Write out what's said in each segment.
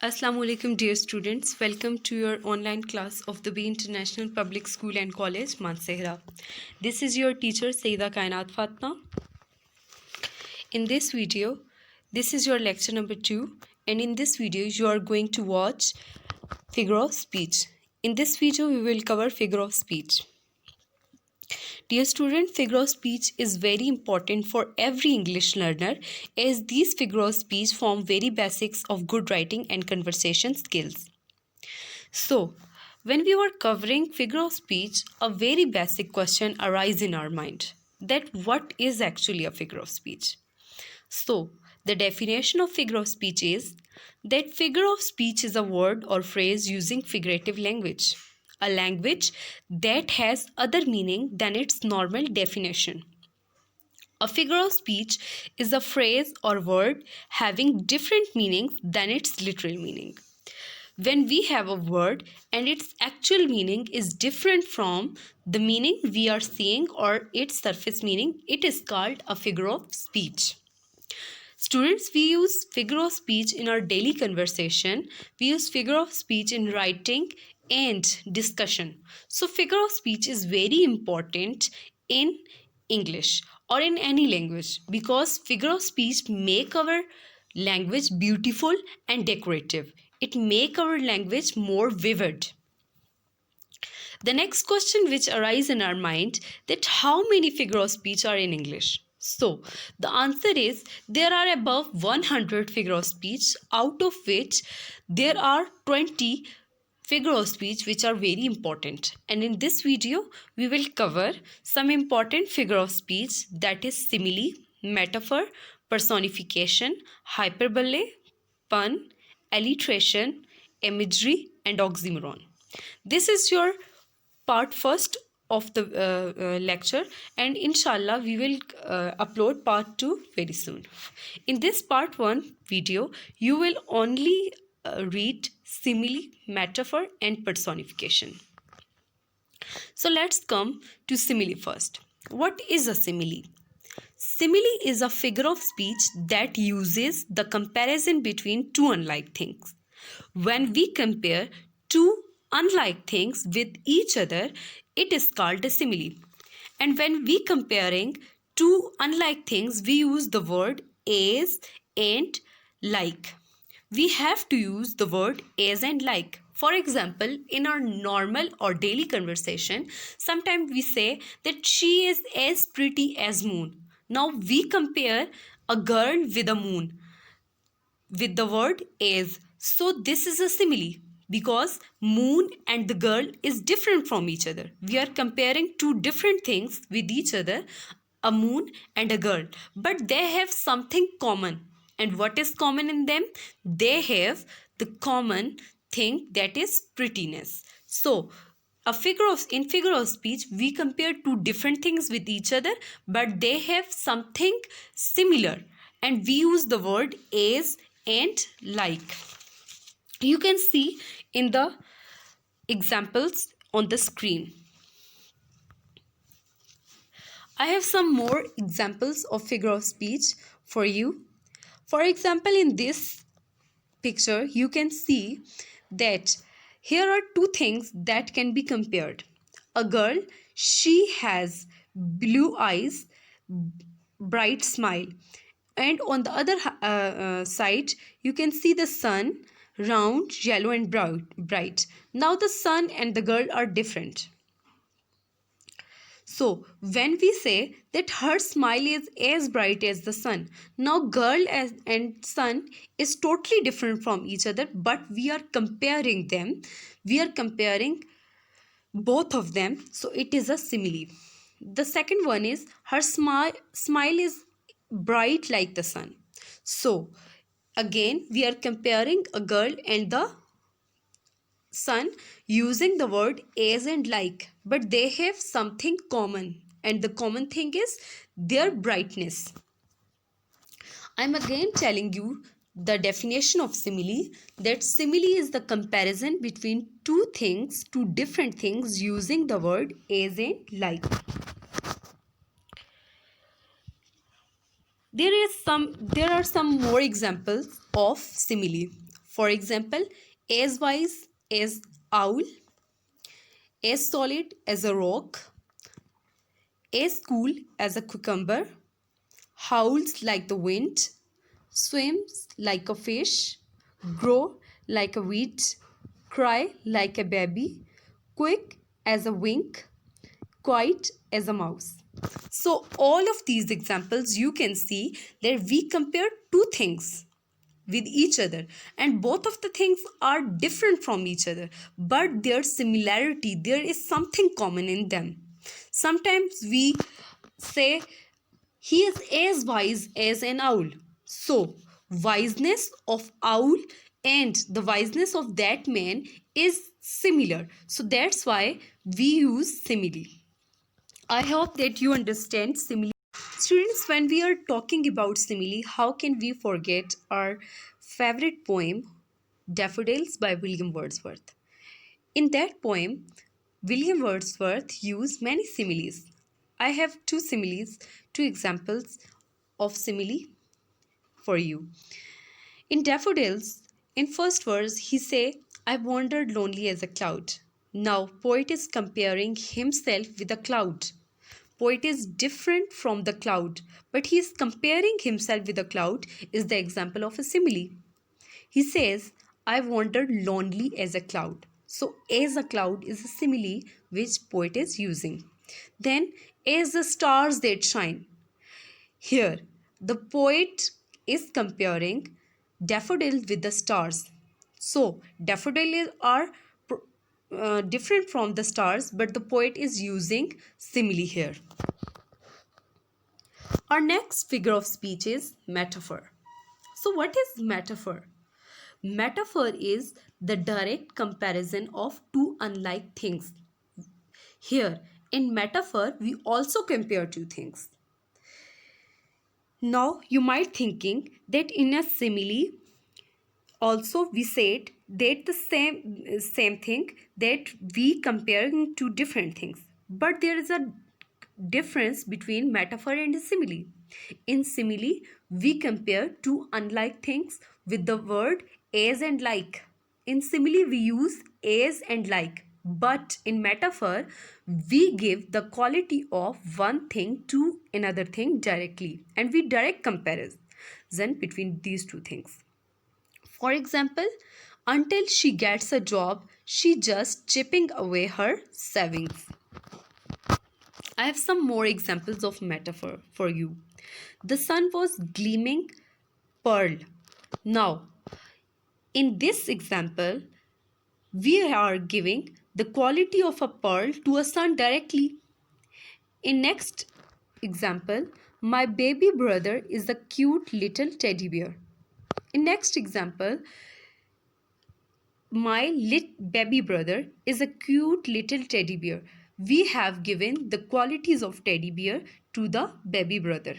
Assalamu alaikum dear students, welcome to your online class of the Be International Public School and College, Mansehra. This is your teacher Saida Kainat Fatma. In this video, this is your lecture number 2, and in this video you are going to watch figure of speech. In this video we will cover figure of speech. Dear student, figure of speech is very important for every English learner as these figure of speech form very basics of good writing and conversation skills. So, when we were covering figure of speech, a very basic question arises in our mind that what is actually a figure of speech? So, the definition of figure of speech is that figure of speech is a word or phrase using figurative language, a language that has other meaning than its normal definition. A figure of speech is a phrase or word having different meanings than its literal meaning. When we have a word and its actual meaning is different from the meaning we are seeing or its surface meaning, it is called a figure of speech. Students, we use figure of speech in our daily conversation. We use figure of speech in writing and discussion. So figure of speech is very important in English or in any language because figure of speech make our language beautiful and decorative. It make our language more vivid. The next question which arises in our mind that how many figure of speech are in English? So the answer is there are above 100 figure of speech, out of which there are 20 figure of speech which are very important. And in this video we will cover some important figure of speech, that is simile, metaphor, personification, hyperbole, pun, alliteration, imagery and oxymoron. This is your part first of the lecture, and inshallah we will upload part 2 very soon. In this part 1 video you will only read simile, metaphor and personification. So let's come to simile first. What is a simile? Simile is a figure of speech that uses the comparison between two unlike things. When we compare two unlike things with each other, it is called a simile. And when we comparing two unlike things, we use the word as and like. We have to use the word as and like. For example, in our normal or daily conversation, sometimes we say that she is as pretty as moon. Now we compare a girl with a moon with the word as. So this is a simile because moon and the girl is different from each other. We are comparing two different things with each other, a moon and a girl, but they have something common. And what is common in them? They have the common thing, that is prettiness. So in figure of speech we compare two different things with each other, but they have something similar, and we use the word as and like. You can see in the examples on the screen. I have some more examples of figure of speech for you. For example, in this picture you can see that here are two things that can be compared. A girl, she has blue eyes, bright smile, and on the other side you can see the sun, round, yellow and bright. Now the sun and the girl are different. So when we say that her smile is as bright as the sun, now girl and sun is totally different from each other, but we are comparing them. We are comparing both of them. So it is a simile. The second one is her smile is bright like the sun. So again we are comparing a girl and the sun using the word as and like, but they have something common, and the common thing is their brightness. I'm again telling you the definition of simile, that simile is the comparison between two things, two different things, using the word as and like. There are some more examples of simile. For example, as wise as owl, as solid as a rock, as cool as a cucumber, howls like the wind, swims like a fish, grow like a weed, cry like a baby, quick as a wink, quiet as a mouse. So all of these examples you can see that we compare two things with each other, and both of the things are different from each other, but their similarity, there is something common in them. Sometimes we say he is as wise as an owl. So, wiseness of owl and the wiseness of that man is similar. So, that's why we use simile. I hope that you understand simile. Students, when we are talking about simile, how can we forget our favorite poem, Daffodils by William Wordsworth? In that poem, William Wordsworth used many similes. I have two similes, two examples of simile for you. In Daffodils, in first verse, he say, I wandered lonely as a cloud. Now, poet is comparing himself with a cloud. Poet is different from the cloud, but he is comparing himself with a cloud is the example of a simile. He says, I wandered lonely as a cloud. So, as a cloud is a simile which poet is using. Then, as the stars that shine. Here, the poet is comparing daffodils with the stars. So, daffodils are different from the stars, but the poet is using simile here. Our next figure of speech is metaphor. So, what is metaphor? Metaphor is the direct comparison of two unlike things. Here, in metaphor, we also compare two things. Now, you might thinking that in a simile, also we said that the same thing that we comparing two different things. But there is a difference between metaphor and simile. In simile, we compare two unlike things with the word as and like. In simile, we use as and like. But in metaphor, we give the quality of one thing to another thing directly. And we direct comparison between these two things. For example, until she gets a job, she just chipping away her savings. I have some more examples of metaphor for you. The sun was gleaming pearl. Now, in this example, we are giving the quality of a pearl to a sun directly. In next example, my baby brother is a cute little teddy bear. In next example, my baby brother is a cute little teddy bear. We have given the qualities of teddy bear to the baby brother.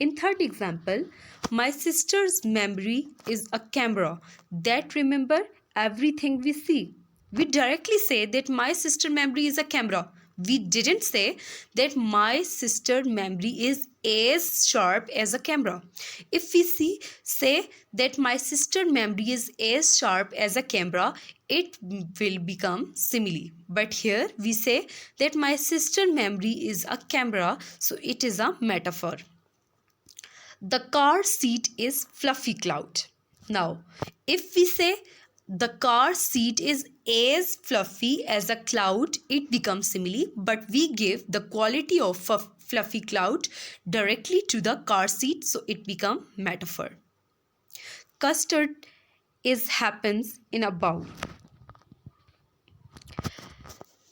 In third example, my sister's memory is a camera that remember everything we see. We directly say that my sister memory is a camera. We didn't say that my sister memory is as sharp as a camera. If we say that my sister memory is as sharp as a camera, it will become simile. But here we say that my sister memory is a camera, so it is a metaphor. The car seat is fluffy cloud. Now, if we say the car seat is as fluffy as a cloud, it becomes simile, but we give the quality of a fluffy cloud directly to the car seat, so it becomes metaphor. Custard happens in a bowl.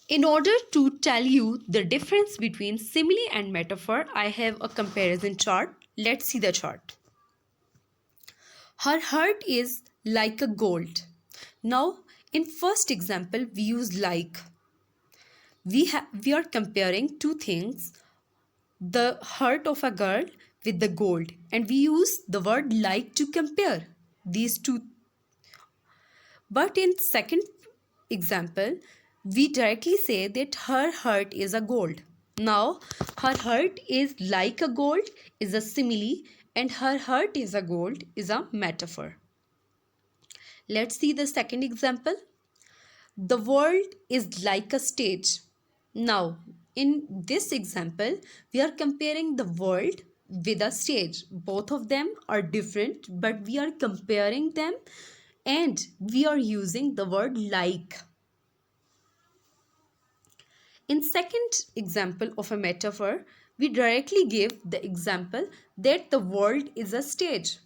In order to tell you the difference between simile and metaphor, I have a comparison chart. Let's see the chart. Her heart is like a gold. Now, in first example, we use like. We are comparing two things, the heart of a girl with the gold, and we use the word like to compare these two. But in second example, we directly say that her heart is a gold. Now, her heart is like a gold is a simile and her heart is a gold is a metaphor. Let's see the second example. The world is like a stage. Now, in this example, we are comparing the world with a stage. Both of them are different, but we are comparing them and we are using the word like. In second example of a metaphor, we directly give the example that the world is a stage.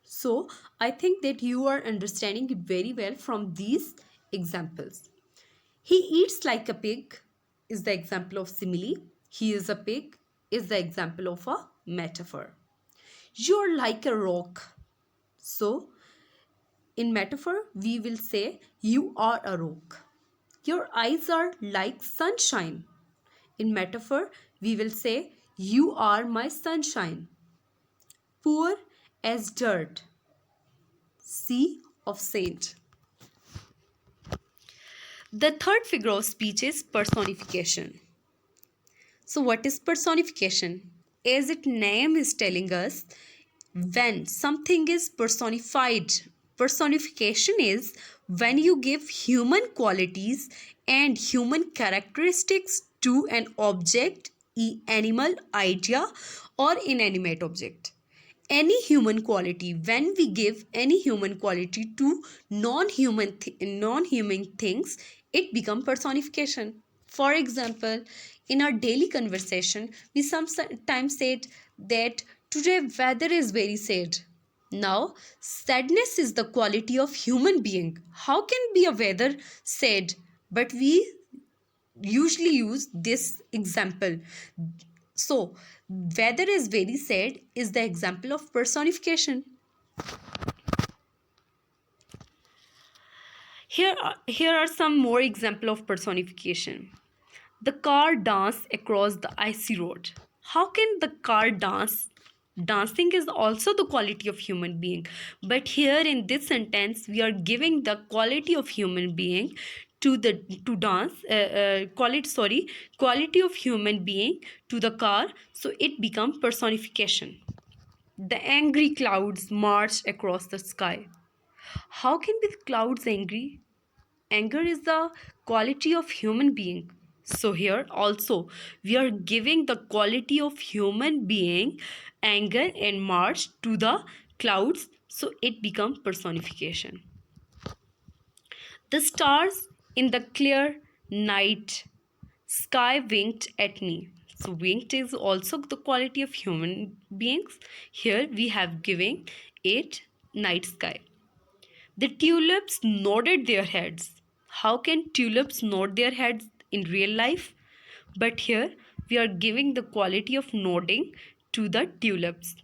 So, I think that you are understanding it very well from these examples. He eats like a pig is the example of simile. He is a pig is the example of a metaphor. You're like a rock. So, in metaphor, we will say you are a rock. Your eyes are like sunshine. In metaphor, we will say you are my sunshine. Poor as dirt. Sea of saint. The third figure of speech is personification. So what is personification? As its name is telling us, when something is personified, personification is when you give human qualities and human characteristics to an object, animal, idea, or inanimate object. Any human quality, when we give any human quality to non-human things, it becomes personification. For example, in our daily conversation, we sometimes said that today weather is very sad. Now, sadness is the quality of human being. How can be a weather sad? But we usually use this example. So, weather is very sad is the example of personification. Here are some more example of personification. The car danced across the icy road. How can the car dance? Dancing is also the quality of human being. But here in this sentence, we are giving the quality of human being to the to dance. Quality of human being to the car. So it becomes personification. The angry clouds marched across the sky. How can be the clouds angry? Anger is the quality of human being. So here also we are giving the quality of human being anger and march to the clouds, so it becomes personification. The stars in the clear night sky winked at me. So winked is also the quality of human beings. Here we have giving it night sky. The tulips nodded their heads. How can tulips nod their heads in real life? But here we are giving the quality of nodding to the tulips.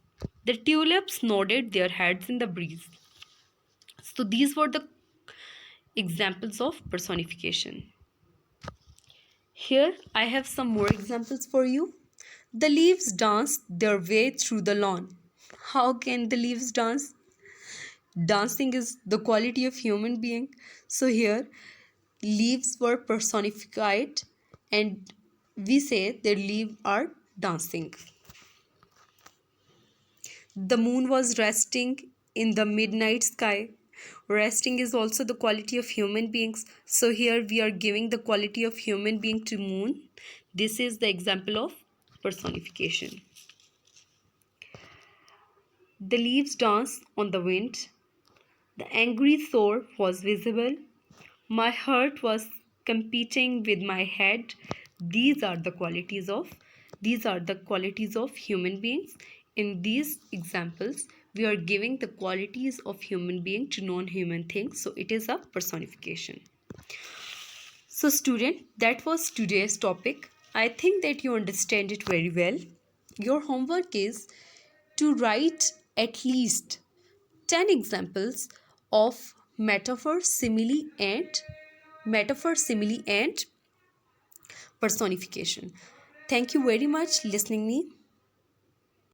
The tulips nodded their heads in the breeze. So these were the examples of personification. Here I have some more examples for you. The leaves danced their way through the lawn. How can the leaves dance? Dancing is the quality of human being. So here leaves were personified and we say their leaves are dancing. The moon was resting in the midnight sky. Resting is also the quality of human beings. So here we are giving the quality of human being to moon. This is the example of personification. The leaves dance on the wind. The angry soul was visible. My heart was competing with my head. These are the qualities of human beings. In these examples, we are giving the qualities of human being to non-human things. So it is a personification. So student, that was today's topic. I think that you understand it very well. Your homework is to write at least 10 examples of metaphor, simile and personification. Thank you very much listening me.